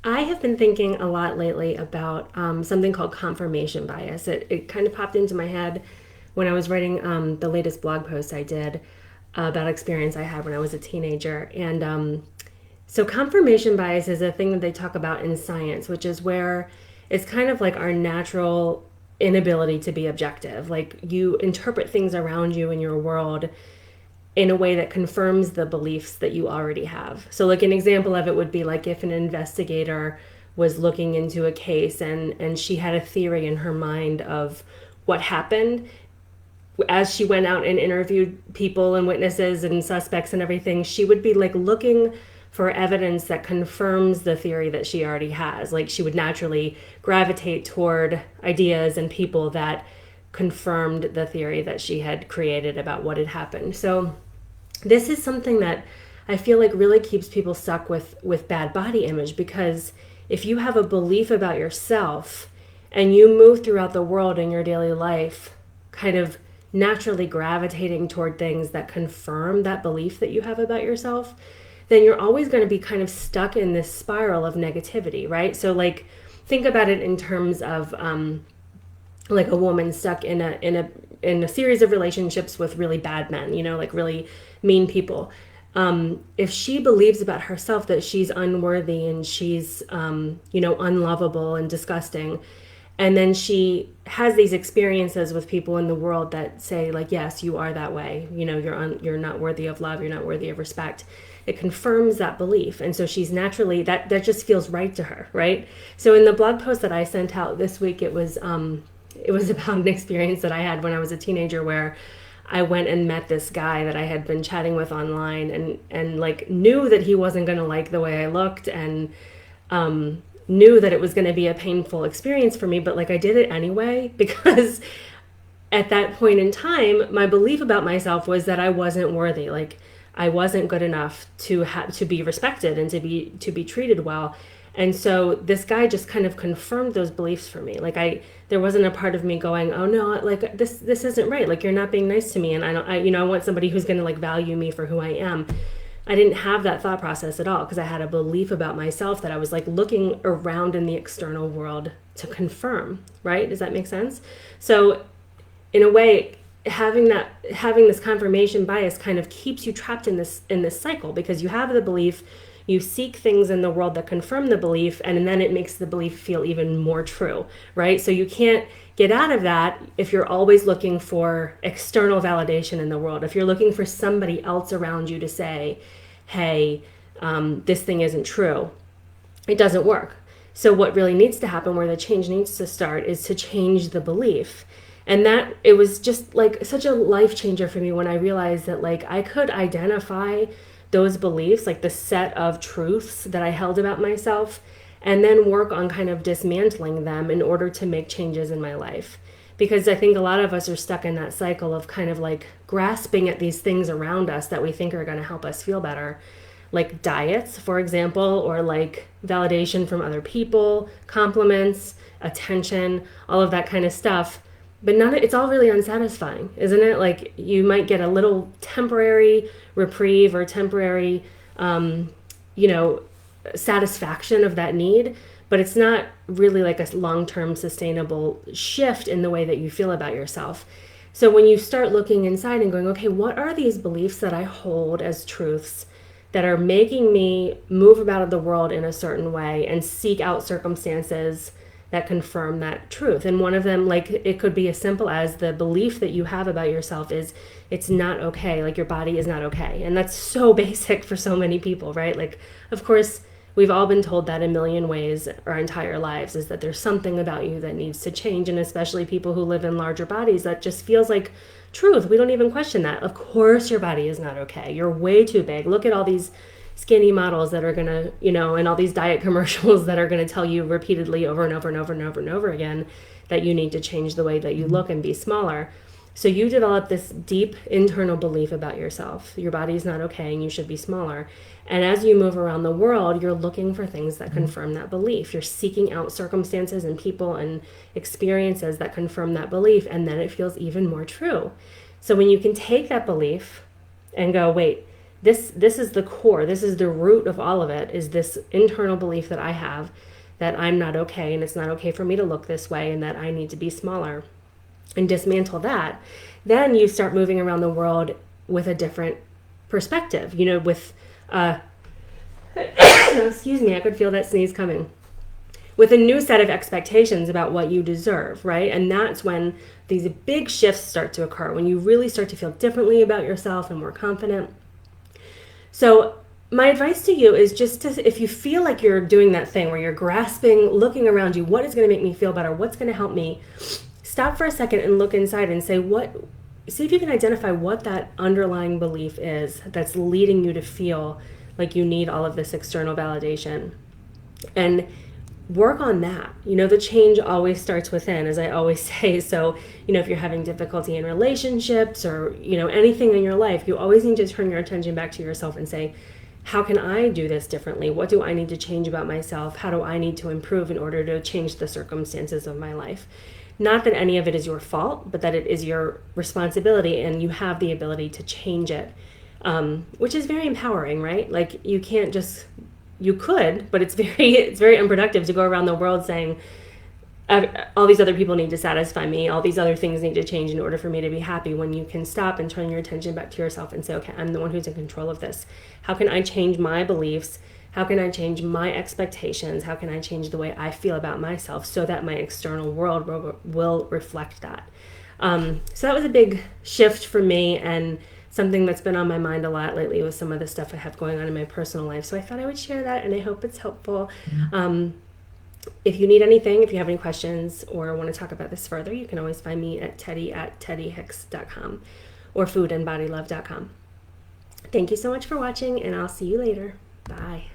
I have been thinking a lot lately about something called confirmation bias. It kind of popped into my head when I was writing the latest blog post I did about experience I had when I was a teenager. And so, confirmation bias is a thing that they talk about in science, which is where it's kind of like our natural inability to be objective. Like you interpret things around you in your world in a way that confirms the beliefs that you already have. So, like an example of it would be like if an investigator was looking into a case and she had a theory in her mind of what happened as she went out and interviewed people and witnesses and suspects and everything, she would be like looking for evidence that confirms the theory that she already has. Like she would naturally gravitate toward ideas and people that confirmed the theory that she had created about what had happened. So this is something that I feel like really keeps people stuck with bad body image, because if you have a belief about yourself and you move throughout the world in your daily life kind of naturally gravitating toward things that confirm that belief that you have about yourself, then you're always going to be kind of stuck in this spiral of negativity, right? So like think about it in terms of like a woman stuck in a series of relationships with really bad men, you know, like really mean people. If she believes about herself that she's unworthy and she's unlovable and disgusting, and then she has these experiences with people in the world that say like, yes, you are that way, you know, you're not worthy of love, you're not worthy of respect, it confirms that belief. And so she's naturally, that just feels right to her, right? So in the blog post that I sent out this week, it was about an experience that I had when I was a teenager where I went and met this guy that I had been chatting with online, and like knew that he wasn't going to like the way I looked, and knew that it was going to be a painful experience for me, but like I did it anyway, because at that point in time, my belief about myself was that I wasn't worthy. Like I wasn't good enough to be respected and to be treated well. And so this guy just kind of confirmed those beliefs for me. Like there wasn't a part of me going, oh no, like this isn't right. Like you're not being nice to me. And I want somebody who's going to like value me for who I am. I didn't have that thought process at all, because I had a belief about myself that I was like looking around in the external world to confirm, right? Does that make sense? So in a way, having this confirmation bias kind of keeps you trapped in this cycle, because you have the belief, you seek things in the world that confirm the belief, and then it makes the belief feel even more true, right? So you can't get out of that if you're always looking for external validation in the world. If you're looking for somebody else around you to say, hey, this thing isn't true, it doesn't work. So what really needs to happen, where the change needs to start, is to change the belief. And that, it was just like such a life changer for me when I realized that like I could identify those beliefs, like the set of truths that I held about myself, and then work on kind of dismantling them in order to make changes in my life. Because I think a lot of us are stuck in that cycle of kind of like grasping at these things around us that we think are going to help us feel better, like diets, for example, or like validation from other people, compliments, attention, all of that kind of stuff. But it's all really unsatisfying, isn't it? Like you might get a little temporary reprieve or temporary, satisfaction of that need, but it's not really like a long-term sustainable shift in the way that you feel about yourself. So when you start looking inside and going, okay, what are these beliefs that I hold as truths that are making me move about the world in a certain way and seek out circumstances that confirm that truth? And one of them, like it could be as simple as the belief that you have about yourself is it's not okay, like your body is not okay. And that's so basic for so many people, right? Like, of course, we've all been told that a million ways our entire lives, is that there's something about you that needs to change. And especially people who live in larger bodies, that just feels like truth. We don't even question that. Of course your body is not okay. You're way too big. Look at all these skinny models that are going to, and all these diet commercials that are going to tell you repeatedly over and over and over and over and over again that you need to change the way that you look and be smaller. So you develop this deep internal belief about yourself. Your body is not okay and you should be smaller. And as you move around the world, you're looking for things that confirm that belief. You're seeking out circumstances and people and experiences that confirm that belief, and then it feels even more true. So when you can take that belief and go, wait, This is the core. This is the root of all of it, is this internal belief that I have that I'm not okay and it's not okay for me to look this way and that I need to be smaller, and dismantle that. Then you start moving around the world with a different perspective, with excuse me, I could feel that sneeze coming, with a new set of expectations about what you deserve, right? And that's when these big shifts start to occur, when you really start to feel differently about yourself and more confident. So my advice to you is just to, if you feel like you're doing that thing where you're grasping, looking around you, what is going to make me feel better? What's going to help me? Stop for a second and look inside and see if you can identify what that underlying belief is that's leading you to feel like you need all of this external validation. And work on that. The change always starts within, as I always say. So, if you're having difficulty in relationships or, anything in your life, you always need to turn your attention back to yourself and say, how can I do this differently? What do I need to change about myself? How do I need to improve in order to change the circumstances of my life? Not that any of it is your fault, but that it is your responsibility and you have the ability to change it, which is very empowering, right? Like you could, but it's very unproductive to go around the world saying, all these other people need to satisfy me, all these other things need to change in order for me to be happy, when you can stop and turn your attention back to yourself and say, okay, I'm the one who's in control of this. How can I change my beliefs? How can I change my expectations? How can I change the way I feel about myself so that my external world will reflect that? So that was a big shift for me, and something that's been on my mind a lot lately with some of the stuff I have going on in my personal life. So I thought I would share that, and I hope it's helpful. If you need anything, if you have any questions or want to talk about this further, you can always find me at teddy@teddyhicks.com or foodandbodylove.com. Thank you so much for watching, and I'll see you later. Bye.